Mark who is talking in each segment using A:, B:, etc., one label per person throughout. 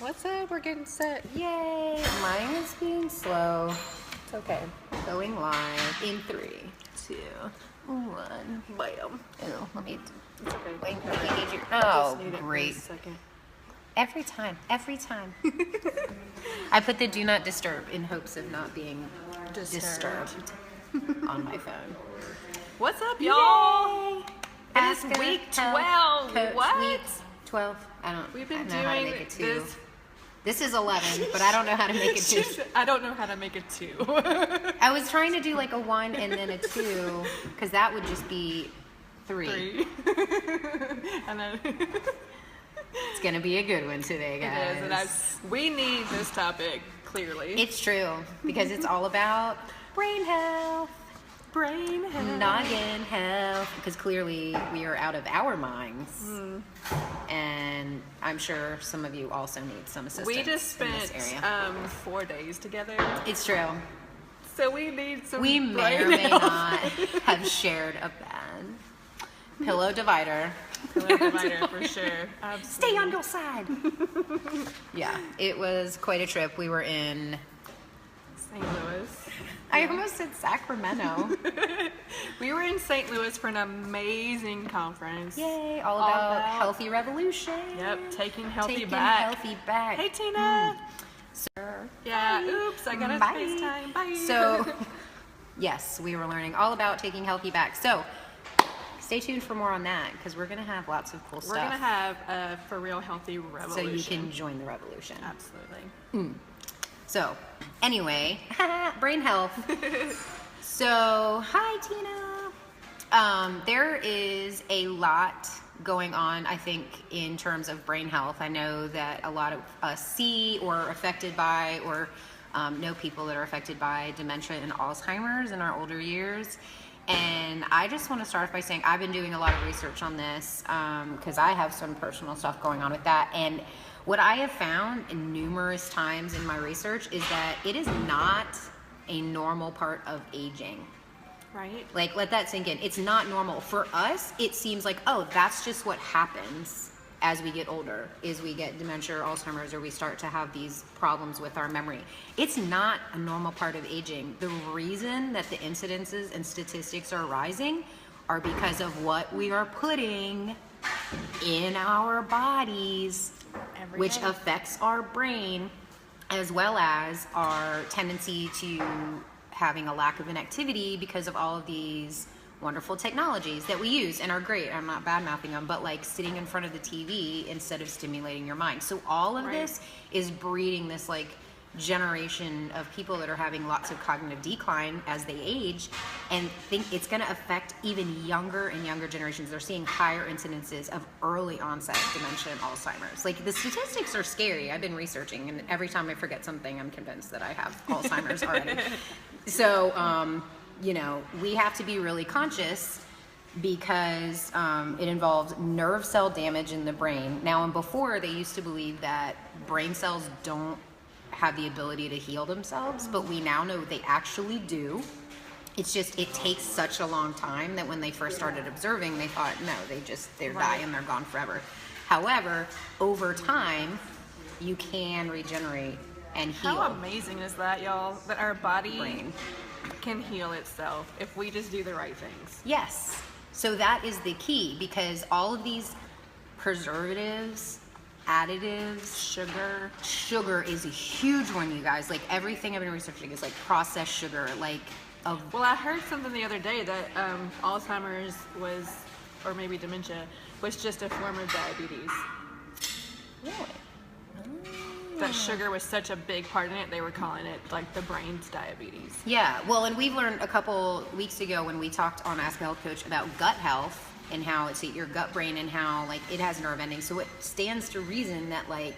A: What's up? We're getting set.
B: Yay! Mine is being slow. It's okay. Going live in 3, 2, 1.
A: Bam.
B: Oh, let me.
A: It's okay.
B: Wait, let me need your.
A: I just
B: Oh,
A: need it for a
B: great!
A: second.
B: Every time. I put the do not disturb in hopes of not being disturbed on my phone.
A: What's up, y'all?
B: Yay!
A: It is
B: Ask
A: week
B: her
A: 12.
B: Coach
A: What?
B: Week 12.
A: We've been
B: I know how to
A: doing
B: make it 2.
A: this.
B: This is 11, but I don't know how to make it 2.
A: I don't know how to make it 2.
B: I was trying to do like a 1 and then a 2, because that would just be 3.
A: 3. And then
B: It's gonna be a good one today, guys.
A: it is, and we need this topic clearly.
B: It's true, because it's all about brain health,
A: brain health.
B: noggin health, because clearly we are out of our minds. And I'm sure some of you also need some assistance
A: We just
B: in this
A: spent
B: area.
A: 4 days together,
B: It's true.
A: so we need some.
B: We may or
A: brain
B: may
A: health.
B: not have shared a bed. Pillow divider.
A: Pillow divider for sure. Absolutely.
B: Stay on your side. Yeah, it was quite a trip. We were in,
A: St. Louis.
B: I almost said Sacramento.
A: We were in St. Louis for an amazing conference.
B: Yay, all
A: All
B: about
A: about-
B: healthy revolution.
A: Yep, taking healthy
B: Taking
A: back.
B: healthy back.
A: Hey Tina.
B: Sir.
A: Yeah. Oops, I got a
B: Bye.
A: FaceTime. Bye.
B: So, yes, we were learning all about taking healthy back. So, stay tuned for more on that, because we're going to have lots of cool
A: we're gonna
B: stuff.
A: have a for real healthy
B: So
A: revolution.
B: you can join the revolution.
A: Absolutely.
B: So, anyway, brain health. So, hi Tina. There is a lot going on, I think, in terms of brain health. I know that a lot of us see or are affected by or know people that are affected by dementia and Alzheimer's in our older years. And I just want to start off by saying I've been doing a lot of research on this because I have some personal stuff going on with that. And what I have found in numerous times in my research is that it is not a normal part of aging.
A: Right.
B: Like, let that sink in. It's not normal. For us, it seems like, oh, that's just what happens as we get older, is we get dementia or Alzheimer's, or we start to have these problems with our memory. It's not a normal part of aging. The reason that the incidences and statistics are rising are because of what we are putting in our bodies,
A: Every
B: which
A: day.
B: affects our brain, as well as our tendency to having a lack of inactivity because of all of these wonderful technologies that we use and are great. I'm not bad mouthing them, but like sitting in front of the TV instead of stimulating your mind. So all of
A: Right.
B: this is breeding this like generation of people that are having lots of cognitive decline as they age, and think it's going to affect even younger and younger generations. They're seeing higher incidences of early onset dementia and Alzheimer's. Like, the statistics are scary. I've been researching, and every time I forget something, I'm convinced that I have Alzheimer's already. So, you know, we have to be really conscious because it involves nerve cell damage in the brain. Now, and before, they used to believe that brain cells don't have the ability to heal themselves, but we now know they actually do. It's just, it takes such a long time that when they first started observing, they thought, no, they're
A: Right.
B: dying, they're gone forever. However, over time, you can regenerate and heal.
A: How amazing is that, y'all? That our body
B: Brain.
A: can heal itself if we just do the right things.
B: Yes. So that is the key, because all of these preservatives, additives, sugar is a huge one, you guys. Like, everything I've been researching is like processed sugar, like
A: Well, I heard something the other day that Alzheimer's was, or maybe dementia, was just a form of diabetes. That sugar was such a big part in it, they were calling it like the brain's diabetes.
B: Yeah, well, and we've learned a couple weeks ago when we talked on Ask a Health Coach about gut health and how it's your gut brain and how like it has nerve endings. So it stands to reason that like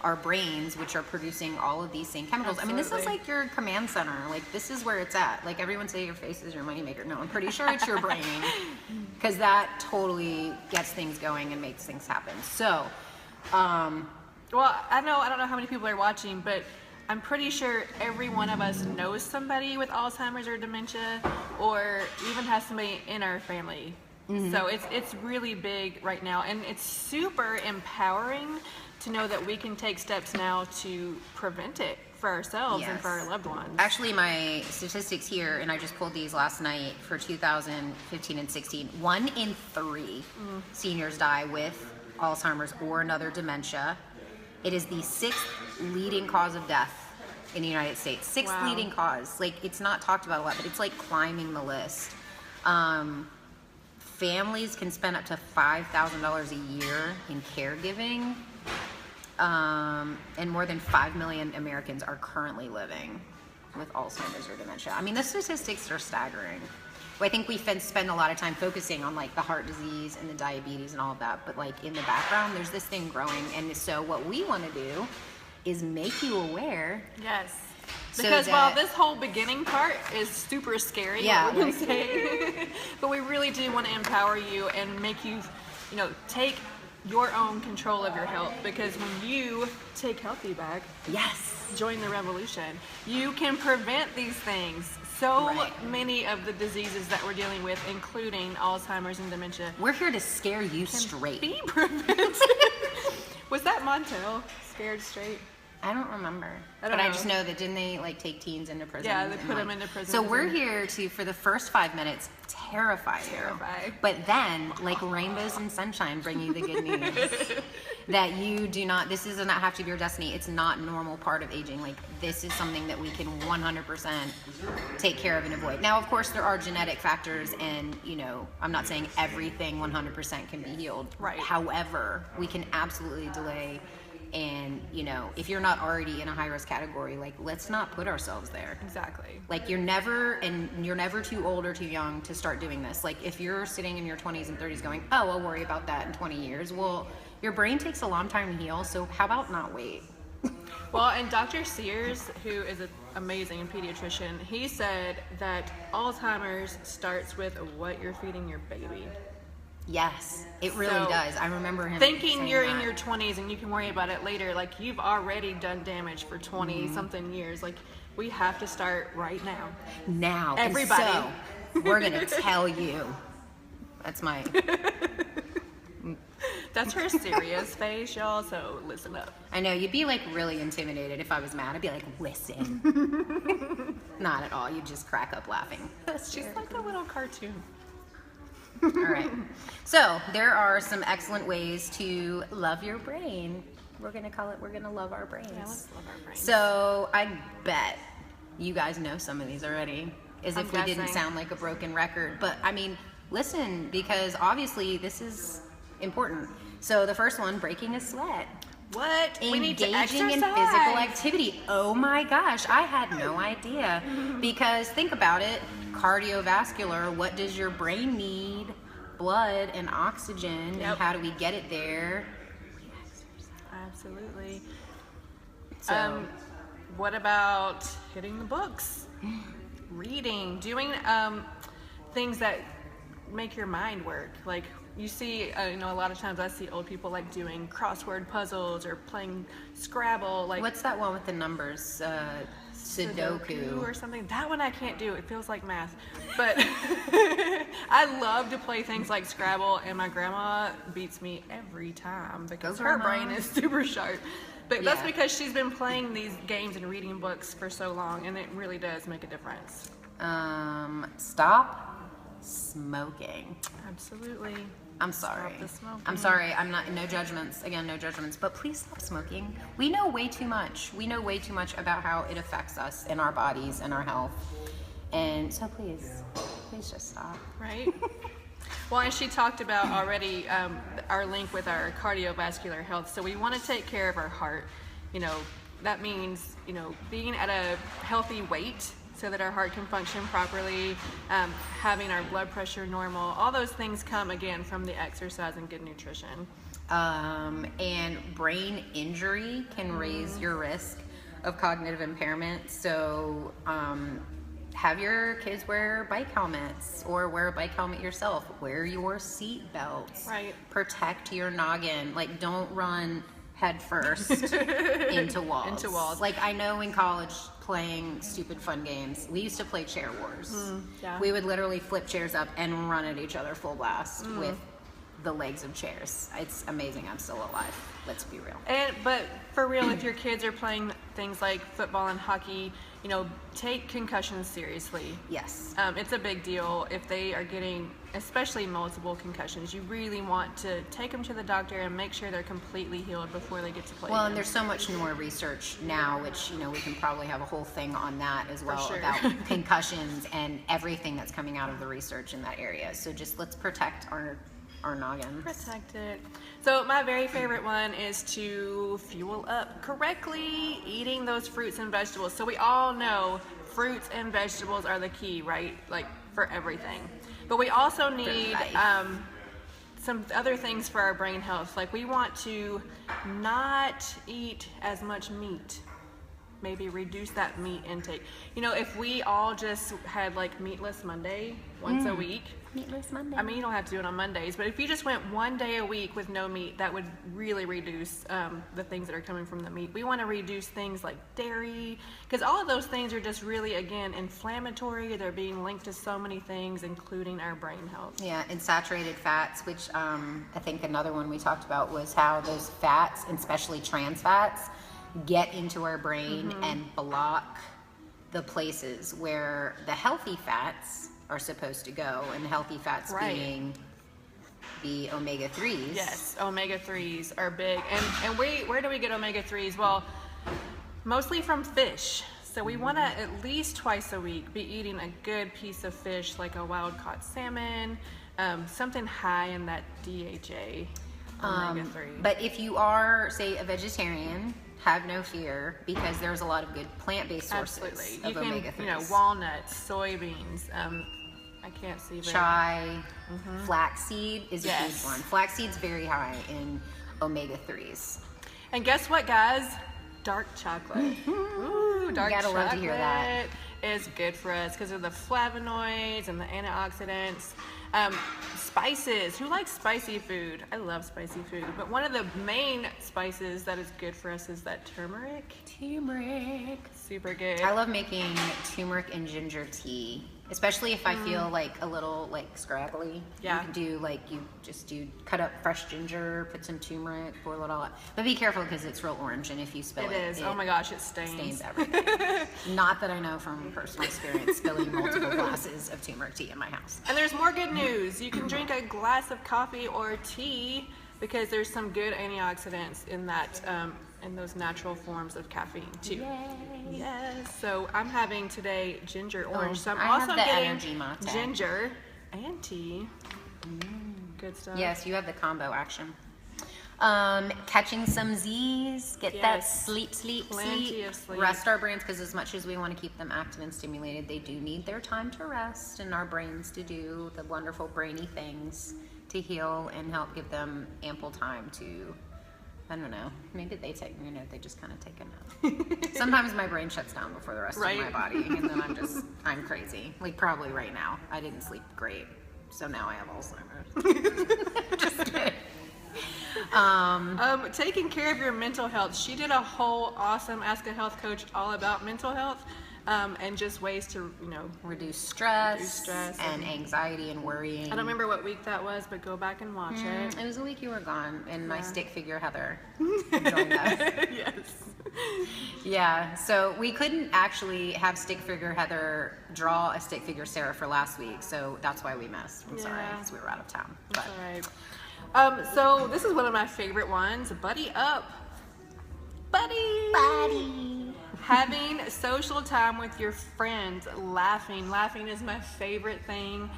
B: our brains, which are producing all of these same chemicals. I mean, this is
A: Absolutely.
B: like your command center. Like, this is where it's at. Like, everyone say your face is your moneymaker. No, I'm pretty sure it's your brain, because that totally gets things going and makes things happen. So,
A: Well, I don't know how many people are watching, but I'm pretty sure every one of us knows somebody with Alzheimer's or dementia, or even has somebody in our family So it's really big right now, and it's super empowering to know that we can take steps now to prevent it for ourselves and for our loved ones.
B: Actually, my statistics here, and I just pulled these last night for 2015 and 16. 1 in 3 seniors die with Alzheimer's or another dementia. It is the 6th leading cause of death in the United States. 6th leading cause. Like, it's not talked about a lot, but it's like climbing the list. Families can spend up to $5,000 a year in caregiving. And more than 5 million Americans are currently living with Alzheimer's or dementia. I mean, the statistics are staggering. I think we spend a lot of time focusing on like the heart disease and the diabetes and all of that, but like in the background, there's this thing growing. And so what we want to do is make you aware.
A: Yes.
B: So
A: Because
B: that-
A: while this whole beginning part is super scary,
B: Yeah,
A: what we've been
B: like-
A: saying, but we really do want to empower you and make you, you know, take your own control of your health, because when you take healthy back,
B: Yes.
A: join the revolution, you can prevent these things. So
B: Right.
A: many of the diseases that we're dealing with, including Alzheimer's and dementia,
B: We're here to scare you
A: can
B: straight.
A: be prevented. Was that Montel? Scared straight?
B: I don't remember.
A: I don't
B: but I
A: know.
B: just know that didn't they like take teens into prison?
A: Yeah, they
B: and,
A: put
B: like-
A: them into prison.
B: So we're here to, for the first 5 minutes, terrify
A: Terrify.
B: you. But then, like rainbows and sunshine, bring you the good news. That you do not, this does not have to be your destiny. It's not a normal part of aging. Like, this is something that we can 100% take care of and avoid. Now, of course, there are genetic factors, and, you know, I'm not saying everything 100% can be healed.
A: Right.
B: However, we can absolutely delay. And, you know, if you're not already in a high risk category, like, let's not put ourselves there.
A: Exactly.
B: Like, you're never too old or too young to start doing this. Like, if you're sitting in your 20s and 30s going, oh, I'll worry about that in 20 years. Well, your brain takes a long time to heal, so how about not wait?
A: Well, and Dr. Sears, who is an amazing pediatrician, he said that Alzheimer's starts with what you're feeding your baby.
B: Yes, it really
A: So,
B: does. I remember him
A: Thinking
B: saying
A: you're
B: that.
A: in your 20s and you can worry about it later, like you've already done damage for 20
B: Mm-hmm.
A: something years. Like, we have to start right now.
B: Now. And
A: Everybody.
B: so, we're going to tell you. That's my...
A: That's her serious face, y'all, so listen up.
B: I know, you'd be like really intimidated if I was mad. I'd be like, listen. Not at all. You'd just crack up laughing.
A: She's like a little cartoon.
B: All right. So there are some excellent ways to love your brain. We're going to call it, we're going to love our brains.
A: Yeah, let's love our brains.
B: So I bet you guys know some of these already, as
A: I'm
B: if we didn't
A: guessing.
B: sound like a broken record. But I mean, listen, because obviously this is important. So the first one, breaking a sweat.
A: What? We need to
B: Engaging in
A: exercise.
B: physical activity. Oh my gosh, I had no idea. Because think about it, cardiovascular, what does your brain need? Blood and oxygen. And
A: Yep.
B: how do we get it there?
A: Absolutely.
B: So,
A: What about hitting the books? Reading, doing things that make your mind work. Like, you see, you know, a lot of times I see old people like doing crossword puzzles or playing Scrabble. Like,
B: what's that one with the numbers? Sudoku.
A: or something. That one I can't do. It feels like math. But I love to play things like Scrabble, and my grandma beats me every time because
B: Go
A: her
B: grandma.
A: brain is super sharp. But that's
B: Yeah.
A: because she's been playing these games and reading books for so long, and it really does make a difference.
B: Stop smoking.
A: Absolutely.
B: I'm sorry.
A: the smoking.
B: I'm sorry. I'm not, no judgments. Again, no judgments. But please stop smoking. We know way too much. We know way too much about how it affects us and our bodies and our health. And so please just stop.
A: Right? Well, and she talked about already our link with our cardiovascular health. So we want to take care of our heart. You know, that means, you know, being at a healthy weight so that our heart can function properly, having our blood pressure normal. All those things come, again, from the exercise and good nutrition.
B: And brain injury can raise your risk of cognitive impairment. So have your kids wear bike helmets, or wear a bike helmet yourself. Wear your seat belts.
A: Right.
B: Protect your noggin. Like, don't run head first into walls.
A: Into walls.
B: Like, I know in college, playing stupid fun games, we used to play chair wars.
A: Yeah.
B: We would literally flip chairs up and run at each other full blast with the legs of chairs. It's amazing I'm still alive. Let's be real.
A: But for real, if your kids are playing things like football and hockey, you know, take concussions seriously.
B: Yes.
A: It's a big deal if they are getting, especially multiple concussions. You really want to take them to the doctor and make sure they're completely healed before they get to play.
B: Well,
A: again.
B: and there's so much more research now, which, you know, we can probably have a whole thing on that as well,
A: sure.
B: about concussions and everything that's coming out of the research in that area. So just let's protect our noggins.
A: Protect it. So my very favorite one is to fuel up correctly, eating those fruits and vegetables. So we all know fruits and vegetables are the key, right? Like for everything. But we also need
B: life.
A: some other things for our brain health. Like we want to not eat as much meat. Maybe reduce that meat intake. You know, if we all just had like meatless Monday once a week.
B: Meatless Monday.
A: I mean, you don't have to do it on Mondays, but if you just went one day a week with no meat, that would really reduce the things that are coming from the meat. We want to reduce things like dairy, because all of those things are just really, again, inflammatory. They're being linked to so many things, including our brain health.
B: Yeah, and saturated fats, which I think another one we talked about was how those fats, and especially trans fats, get into our brain and block the places where the healthy fats are supposed to go, and the healthy fats being the omega-3s.
A: Yes, omega-3s are big. And where do we get omega-3s? Well, mostly from fish. So we want to at least twice a week be eating a good piece of fish, like a wild-caught salmon, something high in that DHA omega-3.
B: But if you are, say, a vegetarian, have no fear, because there's a lot of good plant-based sources
A: Absolutely.
B: of
A: You can,
B: omega-3s.
A: you know, walnuts, soybeans. I can't see very
B: Chai, flaxseed is a
A: Yes.
B: huge one. Flaxseed's very high in omega-3s.
A: And guess what, guys? Dark chocolate. Ooh, dark
B: gotta
A: chocolate
B: love to hear that.
A: is good for us because of the flavonoids and the antioxidants. Spices. Who likes spicy food? I love spicy food. But one of the main spices that is good for us is that turmeric.
B: Turmeric.
A: Super good.
B: I love making turmeric and ginger tea, especially if I feel like a little like scraggly.
A: Yeah.
B: You can do like, you just do cut up fresh ginger, put some turmeric, boil it all up. But be careful because it's real orange, and if you spill
A: It
B: it,
A: is. Oh my gosh, it stains.
B: stains everything. Not that I know from personal experience spilling multiple glasses of turmeric tea in my house.
A: And there's more good news. You can drink a glass of coffee or tea because there's some good antioxidants in that, in those natural forms of caffeine too.
B: Yay.
A: Yes. So I'm having today ginger orange. So I'm
B: I have
A: also
B: the
A: getting
B: energy mate.
A: ginger and tea. Good stuff.
B: Yes, you have the combo action. Catching some Z's, get that
A: Yes.
B: sleep.
A: Plenty of sleep.
B: Rest our brains, because as much as we want to keep them active and stimulated, they do need their time to rest, and our brains to do the wonderful brainy things to heal and help give them ample time to, I don't know, maybe they take, you know, they just kind of take a nap. Sometimes my brain shuts down before the rest of my
A: Right.
B: body, and then I'm crazy. Like probably right now. I didn't sleep great, so now I have Alzheimer's. Just kidding.
A: Taking care of your mental health. She did a whole awesome Ask a Health Coach all about mental health, and just ways to, you know,
B: Reduce stress,
A: Reduce stress
B: and anxiety and worrying.
A: I don't remember what week that was, but go back and watch it.
B: It was a week you were gone, and my stick figure Heather joined us.
A: Yes.
B: Yeah, so we couldn't actually have stick figure Heather draw a stick figure Sarah for last week, so that's why we missed. I'm sorry,
A: Yeah.
B: because we were out of town.
A: That's
B: But
A: all right. So this is one of my favorite ones. Buddy up. Buddy. Having social time with your friends, laughing. Laughing is my favorite thing.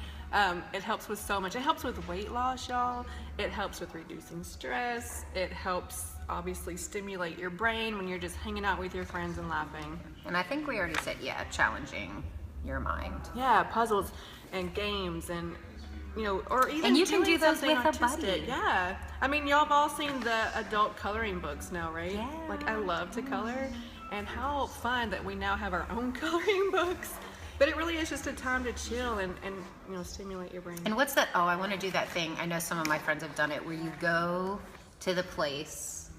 A: It helps with so much. It helps with weight loss, y'all. It helps with reducing stress. It helps, obviously, stimulate your brain when you're just hanging out with your friends and laughing.
B: And I think we already said, yeah, challenging your mind.
A: Yeah, puzzles and games and, you know, or even
B: And you can
A: doing
B: do those
A: something
B: with a
A: artistic.
B: buddy.
A: Yeah. I mean, y'all have all seen the adult coloring books now, right?
B: Yeah.
A: Like, I love to color. And how fun that we now have our own coloring books. But it really is just a time to chill and you know, stimulate your brain.
B: And what's that? Oh, I want to do that thing. I know some of my friends have done it, where you go to the place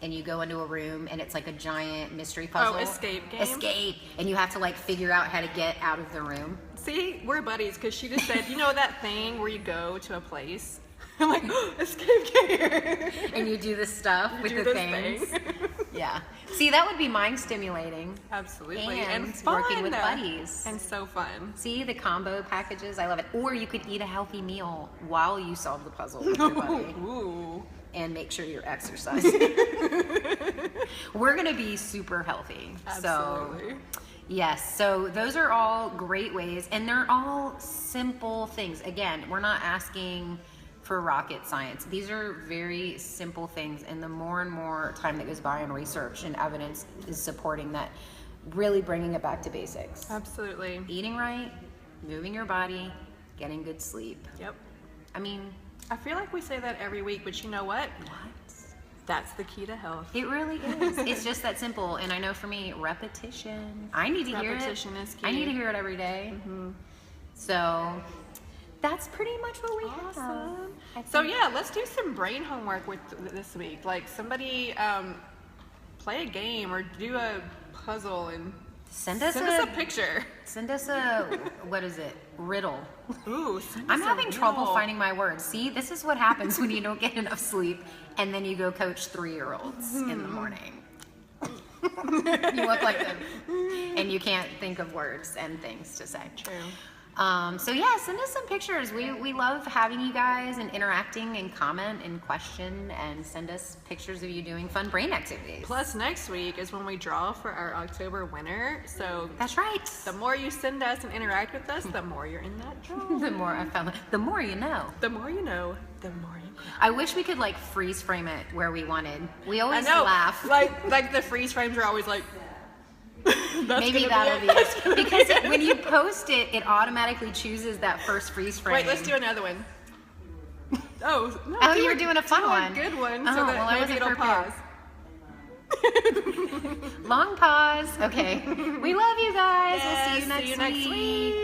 B: and you go into a room and it's like a giant mystery puzzle.
A: Oh, escape game?
B: Escape. And you have to like figure out how to get out of the room.
A: See, we're buddies because she just said, you know that thing where you go to a place? I'm like, oh, escape game.
B: And you do this stuff with the things. Yeah. See, that would be mind stimulating.
A: Absolutely.
B: And
A: fun.
B: working with buddies.
A: And so fun.
B: See, the combo packages, I love it. Or you could eat a healthy meal while you solve the puzzle with your buddy.
A: Ooh.
B: And make sure you're exercising. We're going to be super healthy.
A: Absolutely.
B: So, yes. So those are all great ways. And they're all simple things. Again, we're not asking for rocket science. These are very simple things. And the more and more time that goes by in research and evidence is supporting that, really bringing it back to basics.
A: Absolutely.
B: Eating right, moving your body, getting good sleep.
A: Yep.
B: I mean,
A: I feel like we say that every week, but you know what?
B: what?
A: That's the key to health.
B: It really is. It's just that simple. And I know for me, repetition. I need to hear it.
A: Repetition is key.
B: I need to hear it every day. So that's pretty much what we have. I
A: So
B: think.
A: yeah, let's do some brain homework with this week. Like somebody play a game or do a puzzle and
B: Send us
A: a picture.
B: Send us a, what is it? Riddle.
A: Ooh, send
B: I'm
A: us a
B: having trouble
A: riddle.
B: finding my words. See, this is what happens when you don't get enough sleep and then you go coach 3-year-olds in the morning. You look like them. And you can't think of words and things to say.
A: True.
B: So yeah, send us some pictures. We love having you guys and interacting and comment and question and send us pictures of you doing fun brain activities.
A: Plus next week is when we draw for our October winner. So
B: That's right.
A: the more you send us and interact with us, the more you're in that draw.
B: The more I found, the more you know.
A: The more you know, the more you know.
B: I wish we could like freeze frame it where we wanted. We
A: I
B: always
A: know.
B: laugh.
A: Like the freeze frames are always like.
B: Maybe that'll be it. Because when you post it, it automatically chooses that first freeze frame.
A: Wait, let's do another one. Oh, no,
B: Oh,
A: do
B: you were
A: a-
B: doing a fun
A: do
B: one.
A: A good one,
B: Oh,
A: so that
B: well, I
A: maybe
B: wasn't
A: it'll
B: prepared.
A: pause.
B: Long pause. Okay. We love you guys. We'll see you next
A: See you next week.